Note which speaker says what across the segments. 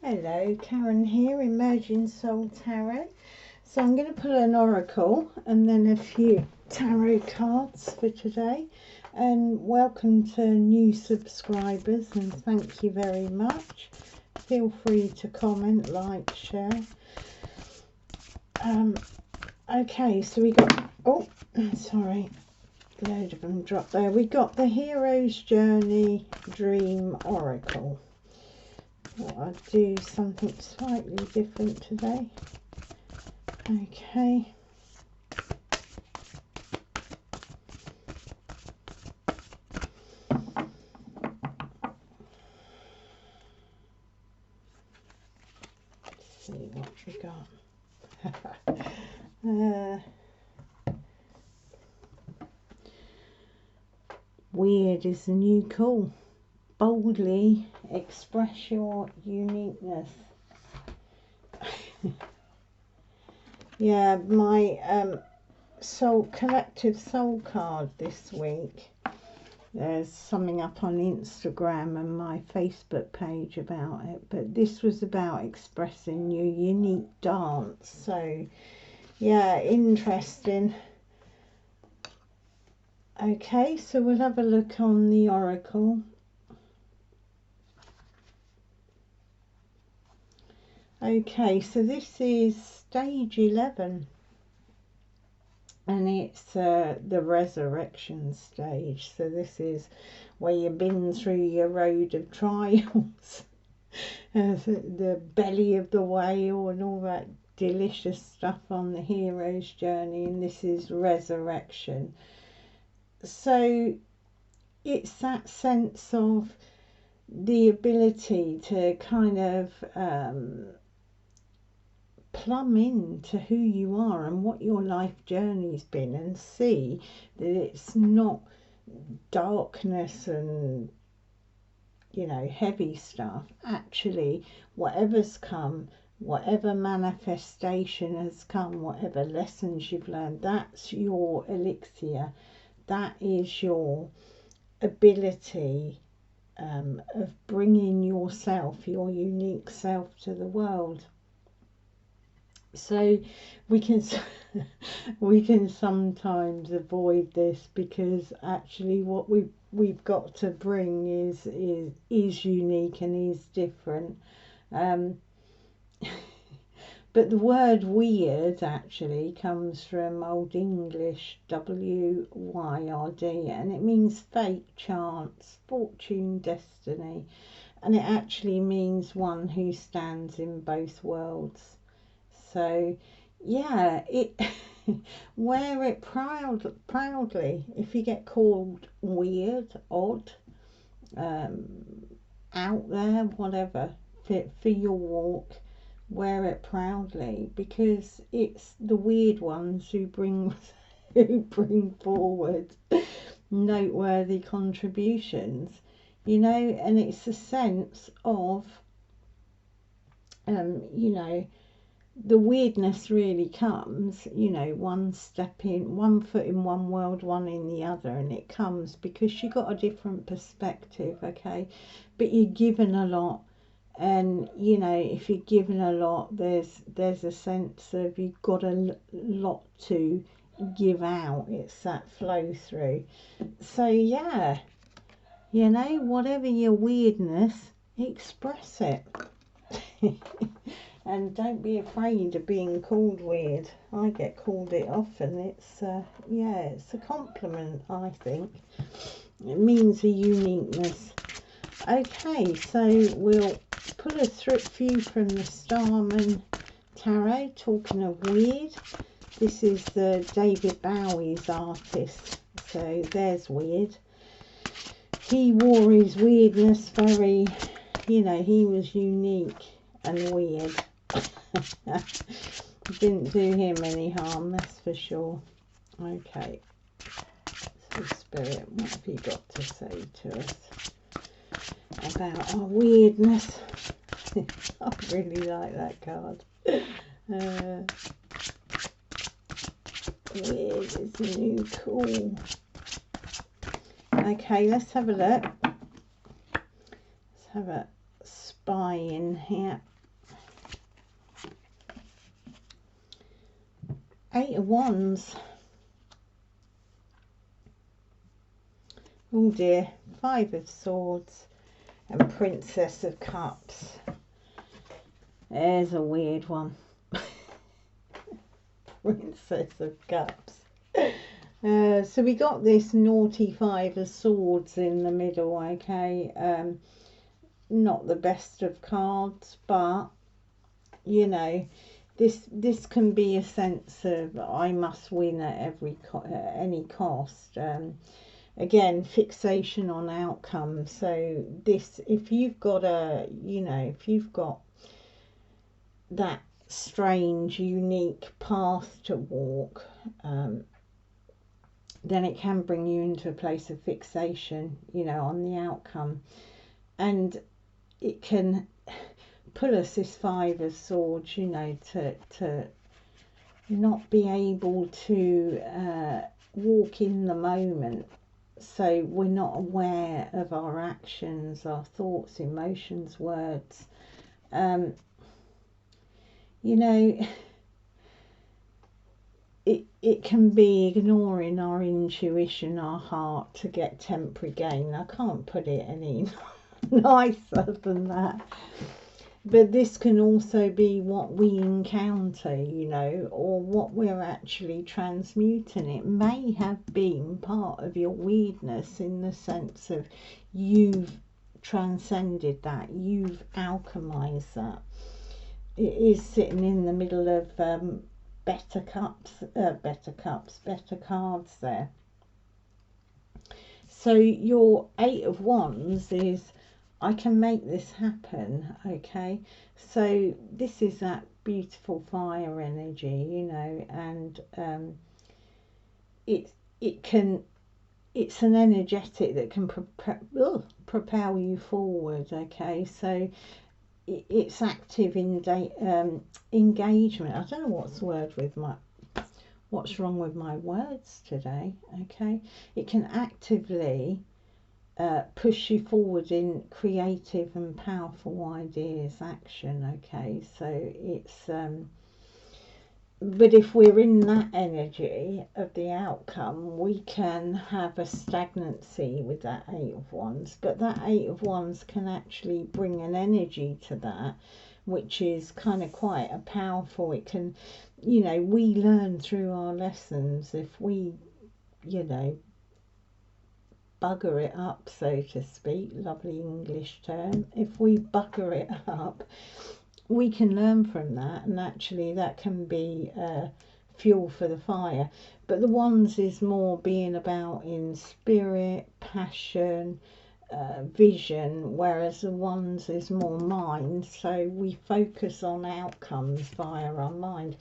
Speaker 1: Hello, Karen here, Emerging Soul Tarot. So I'm going to pull an oracle and then a few tarot cards for today. And welcome to new subscribers, and thank you very much. Feel free to comment, like, share. Okay, so we got, oh, sorry, a load of them dropped there. We got the Hero's Journey Dream Oracle. Thought I'd do something slightly different today. Okay. Let's see what we got. Weird is the new cool. Boldly express your uniqueness. Yeah, my collective soul card this week. There's something up on Instagram and my Facebook page about it, but this was about expressing your unique dance. So yeah, interesting. Okay, so we'll have a look on the oracle. Okay, so this is stage 11, and it's the resurrection stage. So this is where you've been through your road of trials, the belly of the whale and all that delicious stuff on the hero's journey, and this is resurrection. So it's that sense of the ability to kind of plumb into who you are and what your life journey's been, and see that it's not darkness and, you know, heavy stuff. Actually, whatever's come, whatever manifestation has come, whatever lessons you've learned, that's your elixir. That is your ability of bringing yourself, your unique self, to the world. So we can sometimes avoid this, because actually what we've got to bring is unique and is different. But the word weird actually comes from Old English W-Y-R-D, and it means fate, chance, fortune, destiny, and it actually means one who stands in both worlds. So yeah, it wear it proudly. If you get called weird, odd, out there, whatever, for your walk, wear it proudly, because it's the weird ones who bring forward noteworthy contributions, you know. And it's a sense of you know, the weirdness really comes, you know, one foot in one world, one in the other, and it comes because you got a different perspective, okay? But you're given a lot, and you know, if you're given a lot, there's a sense of you've got a lot to give out. It's that flow through. So yeah, you know, whatever your weirdness, express it. And don't be afraid of being called weird. I get called it often. It's yeah, it's a compliment, I think. It means a uniqueness. Okay, so we'll pull a few from the Starman tarot. Talking of weird, this is the David Bowie's artist. So there's weird. He wore his weirdness very, you know, he was unique and weird. Didn't do him any harm, that's for sure. Okay, so Spirit, what have you got to say to us about our weirdness? I really like that card. Weird is the new cool. Okay, let's have a look. Let's have a spy in here. Eight of Wands. Oh dear. Five of Swords and Princess of Cups. There's a weird one. Princess of Cups. So we got this naughty Five of Swords in the middle, okay. Not the best of cards, but you know, this can be a sense of I must win at any cost. Again, fixation on outcome. So this, if you've got if you've got that strange, unique path to walk, then it can bring you into a place of fixation, on the outcome, and it can pull us, this Five of Swords, to not be able to walk in the moment. So we're not aware of our actions, our thoughts, emotions, words. It can be ignoring our intuition, our heart, to get temporary gain. I can't put it any nicer than that. But this can also be what we encounter, or what we're actually transmuting. It may have been part of your weirdness, in the sense of you've transcended that, you've alchemized that. It is sitting in the middle of better cards there. So your Eight of Wands is, I can make this happen, okay? So this is that beautiful fire energy, and it's an energetic that can propel you forward, okay? So it's active engagement. I don't know what's wrong with my words today, okay? It can actively push you forward in creative and powerful ideas, action, okay? So it's but if we're in that energy of the outcome, we can have a stagnancy with that Eight of Wands. But that Eight of Wands can actually bring an energy to that, which is kind of quite a powerful. It can, we learn through our lessons. If we, bugger it up, so to speak, lovely English term, if we bugger it up, we can learn from that, and actually that can be fuel for the fire. But the Wands is more being about in spirit, passion, vision, whereas the Wands is more mind. So we focus on outcomes via our mind,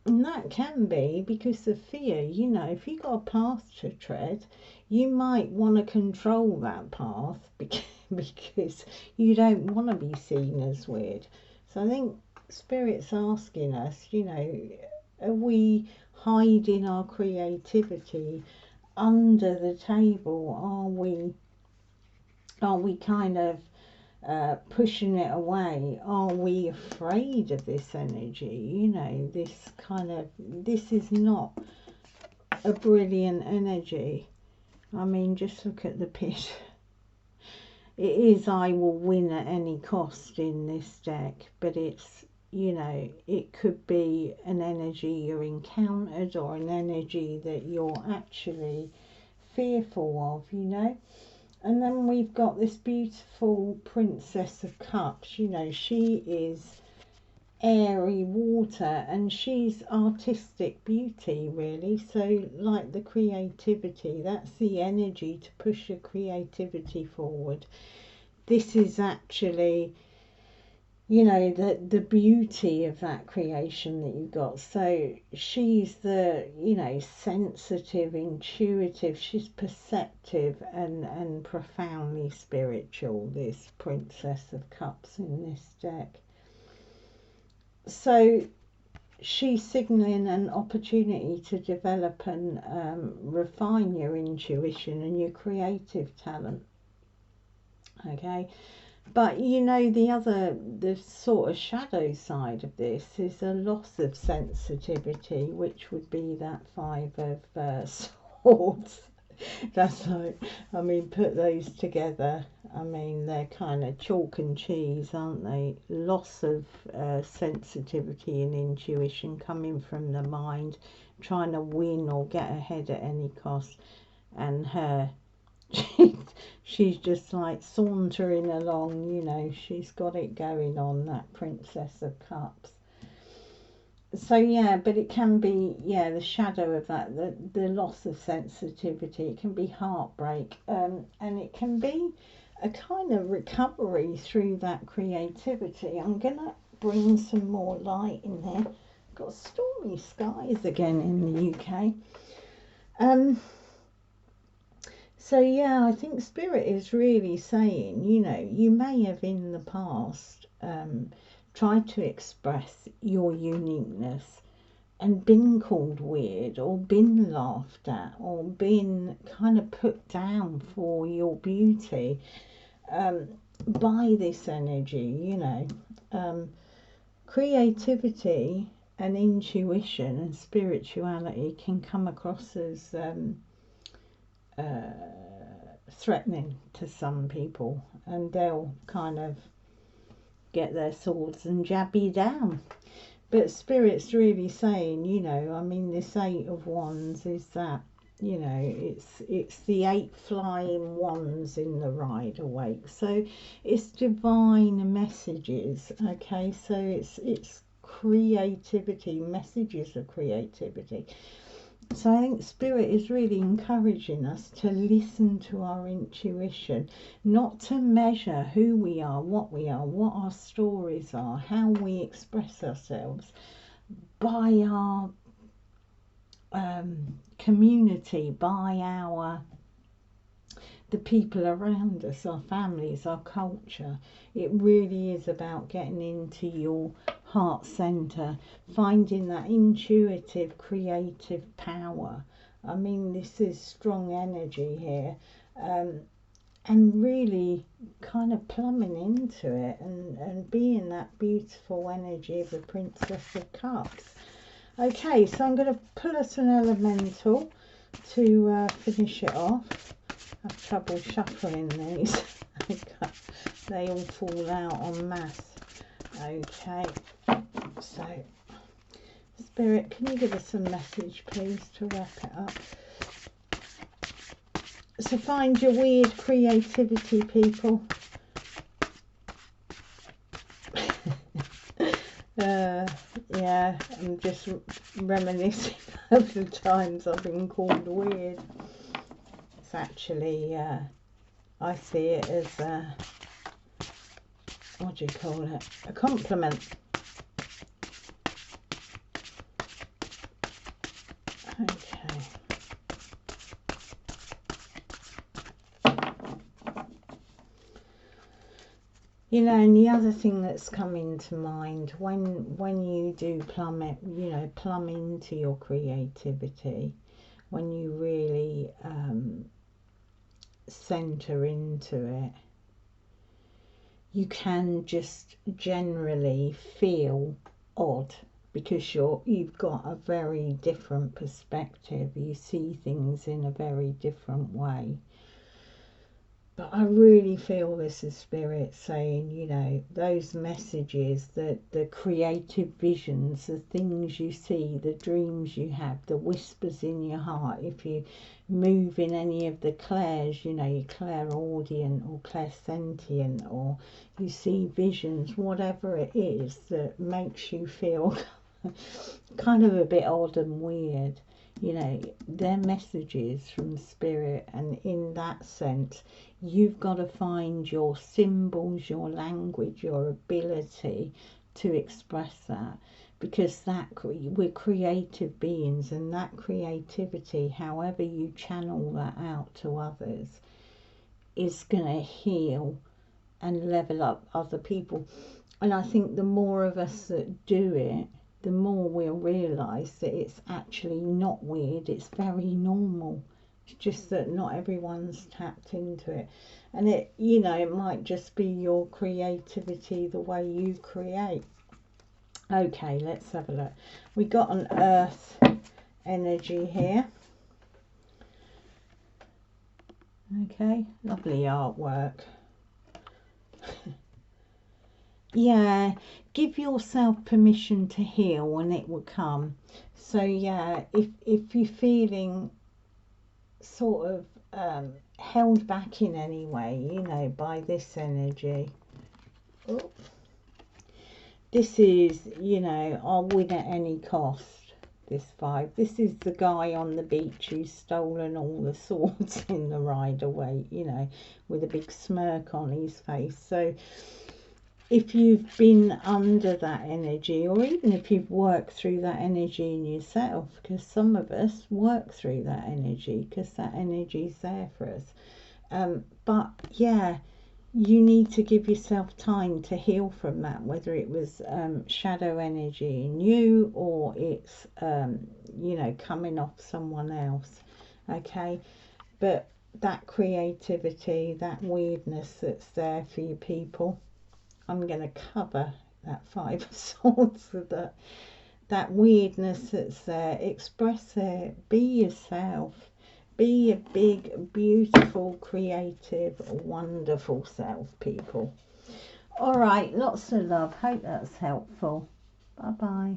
Speaker 1: and that can be because of fear. If you've got a path to tread, you might want to control that path because you don't want to be seen as weird. So I think Spirit's asking us, are we hiding our creativity under the table? Are we kind of pushing it away? Are we afraid of this energy? This is not a brilliant energy. I mean, just look at the pit. It is I will win at any cost in this deck, but it's, it could be an energy you're encountered, or an energy that you're actually fearful of, And then we've got this beautiful Princess of Cups. She is airy water, and she's artistic beauty, really. So like the creativity, that's the energy to push your creativity forward. This is actually, the beauty of that creation that you've got. So she's the, sensitive, intuitive, she's perceptive and profoundly spiritual, this Princess of Cups in this deck. So she's signalling an opportunity to develop and refine your intuition and your creative talent, okay? But you know, the sort of shadow side of this is a loss of sensitivity, which would be that Five of Swords. That's like, I mean, put those together. I mean, they're kind of chalk and cheese, aren't they? Loss of sensitivity and intuition coming from the mind, trying to win or get ahead at any cost. And her, she's just like sauntering along, you know, she's got it going on, that Princess of Cups. So yeah, but it can be, yeah, the shadow of that, the loss of sensitivity. It can be heartbreak, and it can be a kind of recovery through that creativity. I'm gonna bring some more light in there. Got stormy skies again in the UK. So yeah, I think Spirit is really saying, you know, you may have in the past tried to express your uniqueness and been called weird or been laughed at or been kind of put down for your beauty by this energy, you know. Creativity and intuition and spirituality can come across as threatening to some people, and they'll kind of get their swords and jab you down. But Spirit's really saying, you know, I mean, this Eight of Wands is that, you know, it's the 8 flying wands in the Rider Waite. So it's divine messages, okay? So it's creativity, messages of creativity. So I think Spirit is really encouraging us to listen to our intuition, not to measure who we are, what our stories are, how we express ourselves by our community, by the people around us, our families, our culture. It really is about getting into your heart center, finding that intuitive, creative power. I mean, this is strong energy here, and really kind of plumbing into it and being that beautiful energy of the Princess of Cups. Okay, so I'm going to pull us an elemental to finish it off. I have trouble shuffling these. They all fall out en masse. Okay, so Spirit, can you give us a message, please, to wrap it up? So find your weird creativity, people. Yeah, I'm just reminiscing of the times I've been called weird. It's actually, I see it as what do you call it? A compliment. Okay. You know, and the other thing that's coming to mind when you do plumb into your creativity, when you really center into it, you can just generally feel odd because you've got a very different perspective. You see things in a very different way. But I really feel this is Spirit saying, you know, those messages, the creative visions, the things you see, the dreams you have, the whispers in your heart. If you move in any of the clairs, you know, you're clairaudient or clairsentient, or you see visions, whatever it is that makes you feel kind of a bit odd and weird. You know, they're messages from Spirit, and in that sense, you've got to find your symbols, your language, your ability to express that, because that we're creative beings, and that creativity, however you channel that out to others, is going to heal and level up other people. And I think the more of us that do it, the more we'll realise that it's actually not weird, it's very normal. It's just that not everyone's tapped into it. And it, you know, it might just be your creativity, the way you create. Okay, let's have a look. We got an earth energy here. Okay, lovely artwork. Yeah, give yourself permission to heal and it will come. So yeah, if you're feeling sort of held back in any way, you know, by this energy, oh, this is, you know, I'll win at any cost. This vibe. This is the guy on the beach who's stolen all the swords in the Rider-Waite, you know, with a big smirk on his face. So if you've been under that energy, or even if you've worked through that energy in yourself, because some of us work through that energy because that energy is there for us. But yeah, you need to give yourself time to heal from that, whether it was shadow energy in you or it's you know, coming off someone else. Okay, but that creativity, that weirdness that's there for you people, I'm going to cover that Five of Swords with that weirdness that's there. Express it, be yourself. Be a big, beautiful, creative, wonderful self, people. All right, lots of love. Hope that's helpful. Bye-bye.